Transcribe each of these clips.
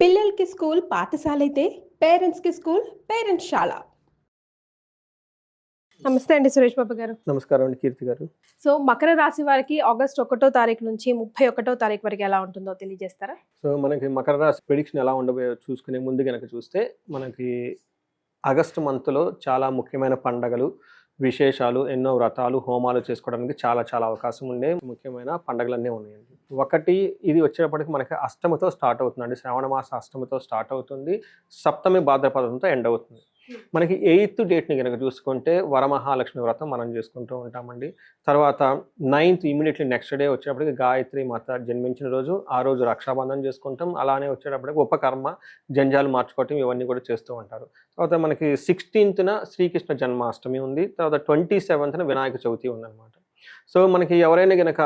పిల్లలకి స్కూల్ పాఠశాల అయితే పేరెంట్స్కి స్కూల్ పేరెంట్స్శాల. నమస్తే అండి సురేష్ బాబు గారు. నమస్కారం అండి కీర్తి గారు. సో మకర రాశి వారికి ఆగస్ట్ 1వ తారీఖు నుంచి 31వ తారీఖు వరకు ఎలా ఉంటుందో తెలియజేస్తారా? సో మనకి మకర రాశి ప్రిడిక్షన్ ఎలా ఉండబోయో చూసుకునే ముందు కనుక చూస్తే మనకి ఆగస్టు మంత్లో చాలా ముఖ్యమైన పండగలు, విశేషాలు, ఎన్నో వ్రతాలు, హోమాలు చేసుకోవడానికి చాలా అవకాశం ఉండే ముఖ్యమైన పండగలన్నీ ఉన్నాయండి. ఒకటి ఇది వచ్చేటప్పటికి మనకి అష్టమితో స్టార్ట్ అవుతుందండి. శ్రావణ మాస అష్టమితో స్టార్ట్ అవుతుంది, సప్తమి భాద్రపదంతో ఎండ్ అవుతుంది. మనకి 8th డేట్ని కనుక చూసుకుంటే వరమహాలక్ష్మి వ్రతం మనం చేసుకుంటూ ఉంటామండి. తర్వాత 9th ఇమీడియట్లీ నెక్స్ట్ డే వచ్చేటప్పటికి గాయత్రి మాత జన్మించిన రోజు, ఆ రోజు రక్షాబంధనం చేసుకుంటాం. అలానే వచ్చేటప్పటికి ఉపకర్మ, జంజాలు మార్చుకోవటం ఇవన్నీ కూడా చేస్తూ ఉంటారు. తర్వాత మనకి 16th శ్రీకృష్ణ జన్మాష్టమి ఉంది. తర్వాత 27th వినాయక చవితి ఉందన్నమాట. సో మనకి ఎవరైనా గనక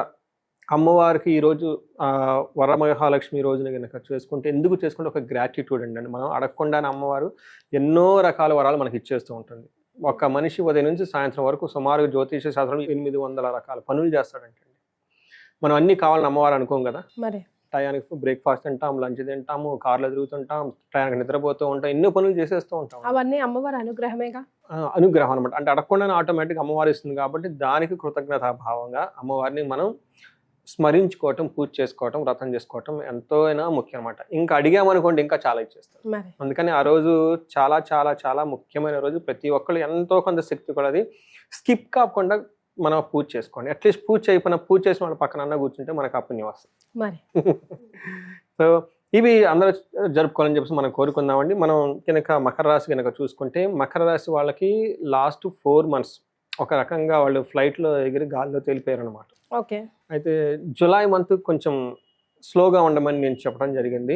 అమ్మవారికి ఈరోజు వరమహాలక్ష్మి రోజున కనుక చేసుకుంటే ఎందుకు చేసుకుంటే ఒక గ్రాటిట్యూడ్ అండి. మనం అడగకుండానే అమ్మవారు ఎన్నో రకాల వరాలు మనకి ఇచ్చేస్తూ ఉంటుంది. ఒక మనిషి ఉదయం నుంచి సాయంత్రం వరకు సుమారు జ్యోతిష శాస్త్రం 800 రకాల పనులు చేస్తాడంటండి. మనం అన్నీ కావాలని అమ్మవారు అనుకోం కదా. మరి టయానికి బ్రేక్ఫాస్ట్ తింటాం, లంచ్ తింటాము, కార్లో తిరుగుతుంటాం, టయానికి నిద్రపోతూ ఉంటాం, ఎన్నో పనులు చేసేస్తూ ఉంటాం. అవన్నీ అమ్మవారి అనుగ్రహమేగా. అనుగ్రహం అనమాట. అంటే అడగకుండానే ఆటోమేటిక్ అమ్మవారు ఇస్తుంది కాబట్టి దానికి కృతజ్ఞతాభావంగా అమ్మవారిని మనం స్మరించుకోవటం, పూజ చేసుకోవటం, వ్రతం చేసుకోవటం ఎంతోనా ముఖ్యం అనమాట. ఇంకా అడిగామనుకోండి ఇంకా చాలా ఇచ్చేస్తారు. అందుకని ఆ రోజు చాలా ముఖ్యమైన రోజు. ప్రతి ఒక్కళ్ళు ఎంతో కొంత శక్తి కూడా అది స్కిప్ కాకుండా మనం పూజ చేసుకోండి. అట్లీస్ట్ పూజ చేసిన వాళ్ళ పక్కన కూర్చుంటే మనకు ఆ పుణ్యం వస్తుంది. సో ఇవి అందరూ జరుపుకోవాలని చెప్పేసి మనం కోరుకుందామండి. మనం కనుక మకర రాశి కనుక చూసుకుంటే మకర రాశి వాళ్ళకి లాస్ట్ 4 months ఒక రకంగా వాళ్ళు ఫ్లైట్లో ఎగిరి గాల్లో తేలిపోయారు అనమాట. ఓకే. అయితే జులై మంత్ కొంచెం స్లోగా ఉండమని నేను చెప్పడం జరిగింది.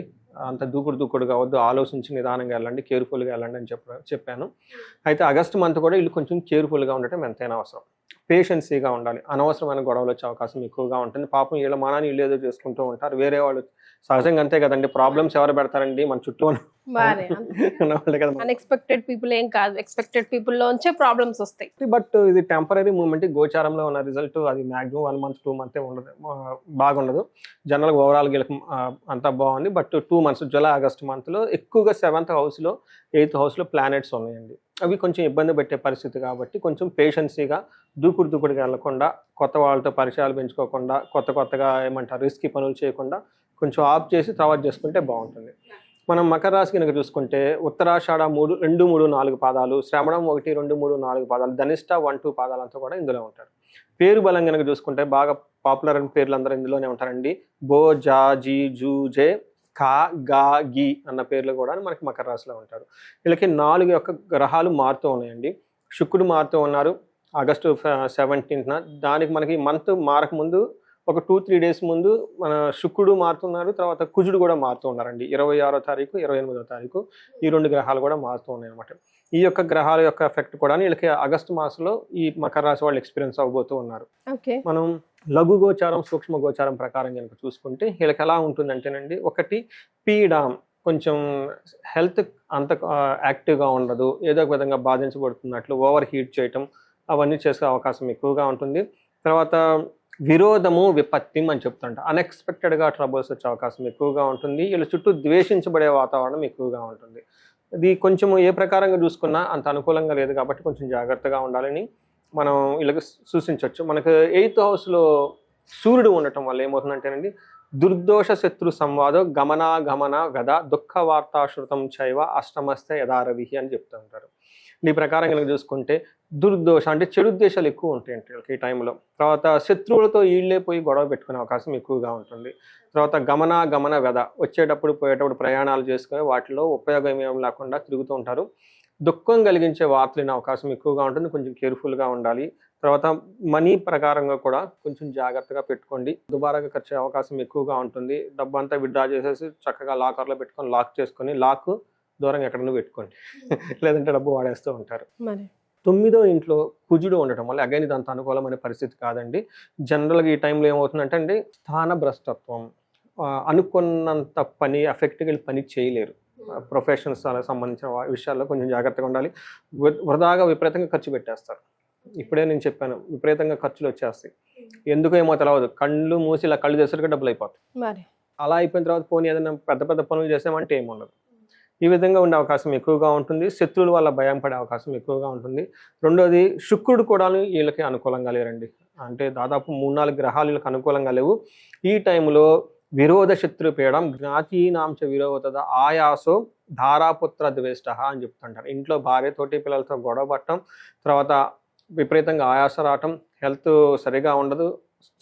అంత దూకుడుగా వద్దు, ఆలోచించి నిదానంగా వెళ్ళండి, కేర్ఫుల్గా వెళ్ళండి అని చెప్పాను. అయితే ఆగస్ట్ మంత్ కూడా వీళ్ళు కొంచెం కేర్ఫుల్గా ఉండటం ఎంతైనా అవసరం. పేషెన్సీగా ఉండాలి. అనవసరమైన గొడవలు వచ్చే అవకాశం ఎక్కువగా ఉంటుంది. పాపం వీళ్ళ మానాన్ని వీళ్ళు ఏదో చేసుకుంటూ ఉంటారు. వేరే వాళ్ళు సహజంగా అంతే కదండి. ప్రాబ్లమ్స్ ఎవరు పెడతారండి? మన చుట్టూ అన్ఎక్స్పెక్టెడ్ పీపుల్ ఏం కాదు, ఎక్స్పెక్టెడ్ పీపుల్ లోంచే ప్రాబ్లమ్స్ వస్తాయి. బట్ ఇది టెంపరీ మూమెంట్. గోచారంలో ఉన్న రిజల్ట్ అది మాక్సిమం 1 month 2 months ఉండదు, బాగుండదు. జనరల్ ఓవరాల్ అంతా బాగుంది. బట్ 2 months జూలై ఆగస్ట్ మంత్లో ఎక్కువగా 7th హౌస్లో 8th హౌస్లో ప్లానెట్స్ ఉన్నాయండి. అవి కొంచెం ఇబ్బంది పెట్టే పరిస్థితి కాబట్టి కొంచెం పేషెన్సీగా దూకుడుగా వెళ్ళకుండా, కొత్త వాళ్ళతో పరిచయాలు పెంచుకోకుండా, కొత్తగా ఏమంటారు రిస్కీ పనులు చేయకుండా కొంచెం ఆఫ్ చేసి తర్వాత చేసుకుంటే బాగుంటుంది. మనం మకర రాశి కనుక చూసుకుంటే ఉత్తరాషాఢ 2, 3, 4 పాదాలు, శ్రవణం 1, 2, 3, 4 పాదాలు, ధనిష్ట 1, 2 పాదాలంతా కూడా ఇందులో ఉంటారు. పేరు బలం కనుక చూసుకుంటే బాగా పాపులర్ అయిన పేర్లు అందరూ ఇందులోనే ఉంటారండి. బో, జా, జీ, జూ, జే, కా, గా, గి అన్న పేర్లు కూడా మనకి మకర రాశిలో ఉంటారు. వీళ్ళకి 4 యొక్క గ్రహాలు మారుతూ ఉన్నాయండి. శుక్రుడు మారుతూ ఉన్నారు ఆగస్టు 17th. దానికి మనకి మంత్ మారక ముందు ఒక 2-3 days ముందు మన శుక్రుడు మారుతున్నారు. తర్వాత కుజుడు కూడా మారుతూ ఉన్నారండి. 26వ తారీఖు, 28వ తారీఖు ఈ 2 గ్రహాలు కూడా మారుతూ ఉన్నాయి అనమాట. ఈ యొక్క గ్రహాల యొక్క ఎఫెక్ట్ కూడా వీళ్ళకి ఆగస్టు మాసంలో ఈ మకర రాశి వాళ్ళు ఎక్స్పీరియన్స్ అవ్వబోతూ ఉన్నారు. మనం లఘు గోచారం, సూక్ష్మ గోచారం ప్రకారం కనుక చూసుకుంటే వీళ్ళకి ఎలా ఉంటుందంటేనండి, ఒకటి పీడ, కొంచెం హెల్త్ అంత యాక్టివ్గా ఉండదు, ఏదో ఒక విధంగా బాధించబడుతున్నట్లు, ఓవర్ హీట్ చేయటం అవన్నీ చేసే అవకాశం ఎక్కువగా ఉంటుంది. తర్వాత విరోధము, విపత్తి అని చెప్తుంట అన్ఎక్స్పెక్టెడ్గా ట్రబుల్స్ వచ్చే అవకాశం ఎక్కువగా ఉంటుంది. వీళ్ళ చుట్టూ ద్వేషించబడే వాతావరణం ఎక్కువగా ఉంటుంది. ఇది కొంచెం ఏ ప్రకారంగా చూసుకున్నా అంత అనుకూలంగా లేదు కాబట్టి కొంచెం జాగ్రత్తగా ఉండాలని మనం వీళ్ళకి సూచించవచ్చు. మనకు 8th హౌస్లో సూర్యుడు ఉండటం వల్ల ఏమవుతుందంటేనండి, దుర్దోష శత్రు సంవాదం గమన గద దుఃఖ వార్తాశ్రుతం చైవ అష్టమస్తే యథారవి అని చెప్తూ ఉంటారు. ఈ ప్రకారం కనుక చూసుకుంటే దుర్దోష అంటే చెడు ఉద్దేశాలు ఎక్కువ ఉంటాయండి వీళ్ళకి ఈ టైంలో. తర్వాత శత్రువులతో ఈళ్ళే పోయి గొడవ పెట్టుకునే అవకాశం ఎక్కువగా ఉంటుంది. తర్వాత గమన వ్యధ, వచ్చేటప్పుడు పోయేటప్పుడు ప్రయాణాలు చేసుకుని వాటిలో ఉపయోగం ఏం లేకుండా తిరుగుతూ ఉంటారు. దుఃఖం కలిగించే వార్తలు వినే అవకాశం ఎక్కువగా ఉంటుంది. కొంచెం కేర్ఫుల్గా ఉండాలి. తర్వాత మనీ ప్రకారంగా కూడా కొంచెం జాగ్రత్తగా పెట్టుకోండి. దుబారాగా ఖర్చు అవకాశం ఎక్కువగా ఉంటుంది. డబ్బు అంతా విత్డ్రా చేసేసి చక్కగా లాకర్లో పెట్టుకొని లాక్ చేసుకొని, లాక్ దూరంగా ఎక్కడన్నా పెట్టుకోండి, లేదంటే డబ్బు వాడేస్తూ ఉంటారు. 9వ ఇంట్లో కుజుడు ఉండటం వల్ల అగైన్ ఇది అంత అనుకూలమైన పరిస్థితి కాదండి. జనరల్గా ఈ టైంలో ఏమవుతుందంటే అండి, స్థాన భ్రష్టత్వం, అనుకున్నంత పని ఎఫెక్ట్గా పని చేయలేరు. ప్రొఫెషనల్స్ సంబంధించిన విషయాల్లో కొంచెం జాగ్రత్తగా ఉండాలి. వృధాగా విపరీతంగా ఖర్చు పెట్టేస్తారు. ఇప్పుడే నేను చెప్పాను, విపరీతంగా ఖర్చులు వచ్చేస్తాయి. ఎందుకో ఏమో తెలియదు, కళ్ళు మూసి ఇలా కళ్ళు చేసరికి డబ్బులు అయిపోతాయి. అలా అయిపోయిన తర్వాత పోనీ ఏదైనా పెద్ద పెద్ద పనులు చేసామంటే ఏముండదు. ఈ విధంగా ఉండే అవకాశం ఎక్కువగా ఉంటుంది. శత్రువుల వల్ల భయం పడే అవకాశం ఎక్కువగా ఉంటుంది. రెండోది శుక్రుడు కూడా వీళ్ళకి అనుకూలంగా లేరండి. అంటే దాదాపు 3-4 గ్రహాలు వీళ్ళకి అనుకూలంగా లేవు. ఈ టైంలో విరోధ శత్రు పీడం జ్ఞాతీనాంచ విరోధద ఆయాసో ధారాపుత్ర ద్వేష్ట అని చెప్తుంటారు. ఇంట్లో భార్యతోటి పిల్లలతో గొడవ పట్టడం, తర్వాత విపరీతంగా ఆయాస రావటం, హెల్త్ సరిగా ఉండదు.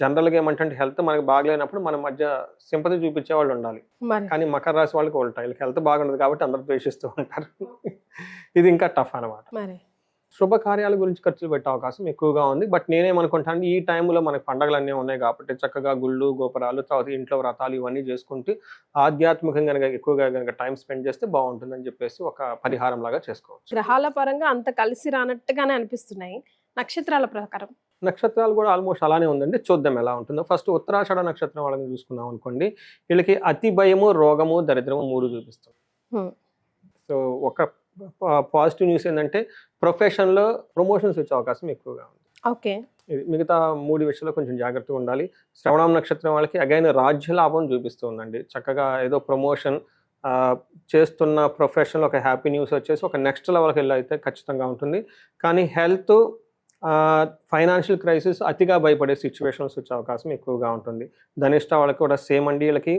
జనరల్గా ఏమంటే హెల్త్ మనకి బాగలేనప్పుడు మన మధ్య సింపతి చూపించే వాళ్ళు ఉండాలి. కానీ మకర రాశి వాళ్ళకి ఉల్టా, వీళ్ళకి హెల్త్ బాగుండదు కాబట్టి అందరూ ద్వేషిస్తూ ఉంటారు. ఇది ఇంకా టఫ్ అనమాట. శుభకార్యాల గురించి ఖర్చులు పెట్టే అవకాశం ఎక్కువగా ఉంది. బట్ నేనేమనుకుంటాను, ఈ టైంలో మనకి పండగలు అన్నీ ఉన్నాయి కాబట్టి చక్కగా గుళ్ళు గోపురాలు, తర్వాత ఇంట్లో వ్రతాలు ఇవన్నీ చేసుకుంటూ ఆధ్యాత్మికంగా ఎక్కువగా కనుక టైం స్పెండ్ చేస్తే బాగుంటుందని చెప్పేసి ఒక పరిహారం లాగా చేసుకోవచ్చు. గ్రహాల పరంగా అంత కలిసి రానట్టుగానే అనిపిస్తున్నాయి. నక్షత్రాల ప్రకారం నక్షత్రాలు కూడా ఆల్మోస్ట్ అలానే ఉందండి. చూద్దాం ఎలా ఉంటుందో. ఫస్ట్ ఉత్తరాషాఢ నక్షత్రం వాళ్ళని చూసుకున్నాం అనుకోండి, వీళ్ళకి అతి భయము, రోగము, దరిద్రము 3 చూపిస్తుంది. సో ఒక పాజిటివ్ న్యూస్ ఏంటంటే ప్రొఫెషన్లో ప్రమోషన్స్ వచ్చే అవకాశం ఎక్కువగా ఉంది. ఓకే, మిగతా 3 విషయాల్లో కొంచెం జాగ్రత్తగా ఉండాలి. శ్రవణం నక్షత్రం వాళ్ళకి అగైన్ రాజ్య లాభం చూపిస్తుందండి. చక్కగా ఏదో ప్రమోషన్ చేస్తున్న ప్రొఫెషన్లో ఒక హ్యాపీ న్యూస్ వచ్చేసి ఒక నెక్స్ట్ లెవెల్కి వెళ్ళి అయితే ఖచ్చితంగా ఉంటుంది. కానీ హెల్త్, ఫైనాన్షియల్ క్రైసిస్, అతిగా భయపడే సిచ్యువేషన్స్ వచ్చే అవకాశం ఎక్కువగా ఉంటుంది. ధనిష్ట వాళ్ళకి కూడా సేమ్ అండి. వీళ్ళకి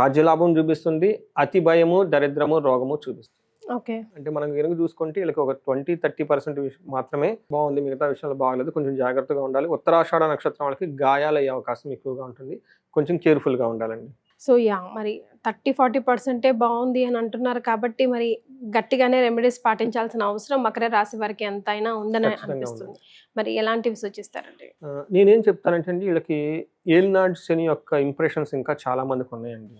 రాజ్యలాభం చూపిస్తుంది, అతి భయము, దరిద్రము, రోగము చూపిస్తుంది. ఓకే, అంటే మనం కనుక చూసుకుంటే వీళ్ళకి ఒక 20-30% మాత్రమే బాగుంది, మిగతా విషయాలు బాగలేదు. కొంచెం జాగ్రత్తగా ఉండాలి. ఉత్తరాషాఢ నక్షత్రం వాళ్ళకి గాయాలు అయ్యే అవకాశం ఎక్కువగా ఉంటుంది. కొంచెం కేర్ఫుల్గా ఉండాలండి. సో మరి 30-40% బాగుంది అని అంటున్నారు కాబట్టి మరి గట్టిగానే రెమెడీస్ పాటించాల్సిన అవసరం మకర రాశి వారికి ఎంతైనా ఉందని అనిపిస్తుంది. మరి ఎలాంటివి సూచిస్తారండి? నేనేం చెప్తానంటే అండి, వీళ్ళకి ఏలినాడు శని యొక్క ఇంప్రెషన్స్ ఇంకా చాలా మందికి ఉన్నాయండి.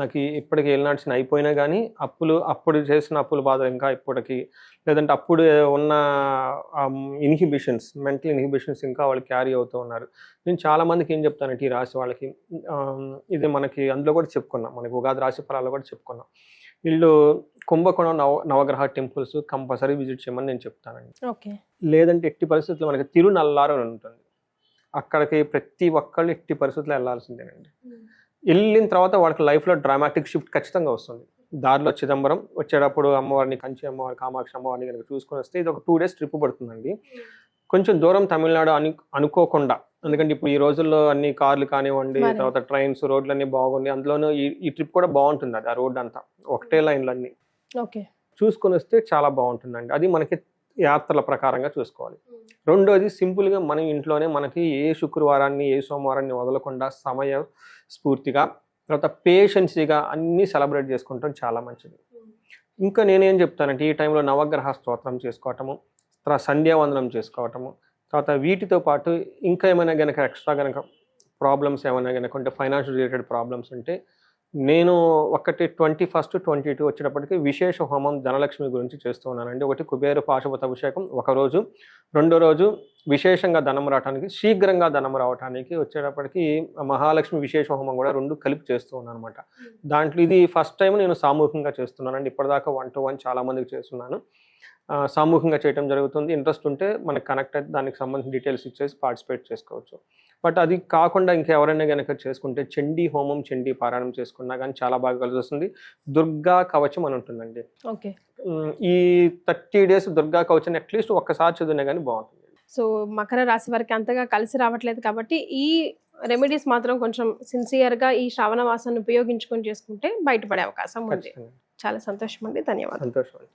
నాకు ఇప్పటికి ఏలినాడు శని అయిపోయినా కానీ అప్పుడు చేసిన అప్పుల బాధ ఇంకా ఇప్పటికి, లేదంటే అప్పుడు ఉన్న ఇన్హిబిషన్స్, మెంటల్ ఇన్హిబిషన్స్ ఇంకా వాళ్ళు క్యారీ అవుతూ ఉన్నారు. నేను చాలా మందికి ఏం చెప్తానంటే ఈ రాశి వాళ్ళకి, ఇది మనకి అందులో కూడా చెప్పుకున్నాం, మనకి ఉగాది రాశి ఫలాల్లో కూడా చెప్పుకున్నాం, వీళ్ళు కుంభకోణం నవగ్రహ టెంపుల్స్ కంపల్సరీ విజిట్ చేయమని నేను చెప్తానండి. ఓకే, లేదంటే ఎట్టి పరిస్థితుల్లో మనకి తిరునల్లారు అని ఉంటుంది, అక్కడికి ప్రతి ఒక్కళ్ళు ఎట్టి పరిస్థితుల్లో వెళ్ళాల్సిందేనండి. వెళ్ళిన తర్వాత వాళ్ళకి లైఫ్లో డ్రామాటిక్ షిఫ్ట్ ఖచ్చితంగా వస్తుంది. దారిలో చిదంబరం వచ్చేటప్పుడు అమ్మవారిని, కంచి అమ్మవారి, కామాక్షి అమ్మవారిని కనుక చూసుకొని వస్తే ఇది ఒక 2 days ట్రిప్ పడుతుందండి. కొంచెం దూరం తమిళనాడు అనుకోకుండా, ఎందుకంటే ఇప్పుడు ఈ రోజుల్లో అన్ని కార్లు కానివ్వండి, తర్వాత ట్రైన్స్, రోడ్లు అన్ని బాగున్నాయి. అందులోనూ ఈ ట్రిప్ కూడా బాగుంటుంది. అది ఆ రోడ్ అంతా ఒకటే లైన్లు అన్ని చూసుకొని వస్తే చాలా బాగుంటుందండి. అది మనకి యాత్రల ప్రకారంగా చూసుకోవాలి. రెండోది సింపుల్గా మన ఇంట్లోనే మనకి ఏ శుక్రవారాన్ని, ఏ సోమవారాన్ని వదలకుండా సమయ స్ఫూర్తిగా, తర్వాత పేషెన్సీగా అన్నీ సెలబ్రేట్ చేసుకుంటాం, చాలా మంచిది. ఇంకా నేనేం చెప్తానంటే ఈ టైంలో నవగ్రహ స్తోత్రం చేసుకోవటము, తర్వాత సంధ్యావందనం చేసుకోవటము, తర్వాత వీటితో పాటు ఇంకా ఏమైనా కనుక ఎక్స్ట్రా కనుక ప్రాబ్లమ్స్ ఏమైనా కనుక ఉంటే, ఫైనాన్షియల్ రిలేటెడ్ ప్రాబ్లమ్స్ ఉంటే, నేను 21, 22 వచ్చేటప్పటికి విశేష హోమం ధనలక్ష్మి గురించి చేస్తూ ఉన్నానండి. ఒకటి కుబేర పాశుపత అభిషేకం ఒకరోజు, రెండో రోజు విశేషంగా ధనం రావడానికి, శీఘ్రంగా ధనం రావడానికి వచ్చేటప్పటికి మహాలక్ష్మి విశేష హోమం కూడా 2 కలిపి చేస్తూ ఉన్నాను అనమాట. దాంట్లో ఇది ఫస్ట్ టైం నేను సామూహికంగా చేస్తున్నానండి. ఇప్పటిదాకా 1-to-1 చాలా మందికి చేస్తున్నాను. సామూహికంగా చేయడం జరుగుతుంది. ఇంట్రెస్ట్ ఉంటే మనకి కనెక్ట్ అయితే దానికి సంబంధించిన డీటెయిల్స్ ఇచ్చేసి పార్టిసిపేట్ చేసుకోవచ్చు. బట్ అది కాకుండా ఇంకెవరైనా కనుక చేసుకుంటే చండీ హోమం, చండీ పారాయణం చేసుకున్నా కానీ చాలా బాగా కలిసి వస్తుంది. దుర్గా కవచం అని ఉంటుందండి. ఓకే, ఈ 30 days దుర్గా కవచం అట్లీస్ట్ ఒక్కసారి చదివినా కానీ బాగుంటుంది. సో మకర రాశి వారికి అంతగా కలిసి రావట్లేదు కాబట్టి ఈ రెమెడీస్ మాత్రం కొంచెం సిన్సియర్గా ఈ శ్రావణ మాసాన్ని ఉపయోగించుకొని చేసుకుంటే బయటపడే అవకాశం ఉంది. చాలా సంతోషం అండి, ధన్యవాదాలు. సంతోషం అండి.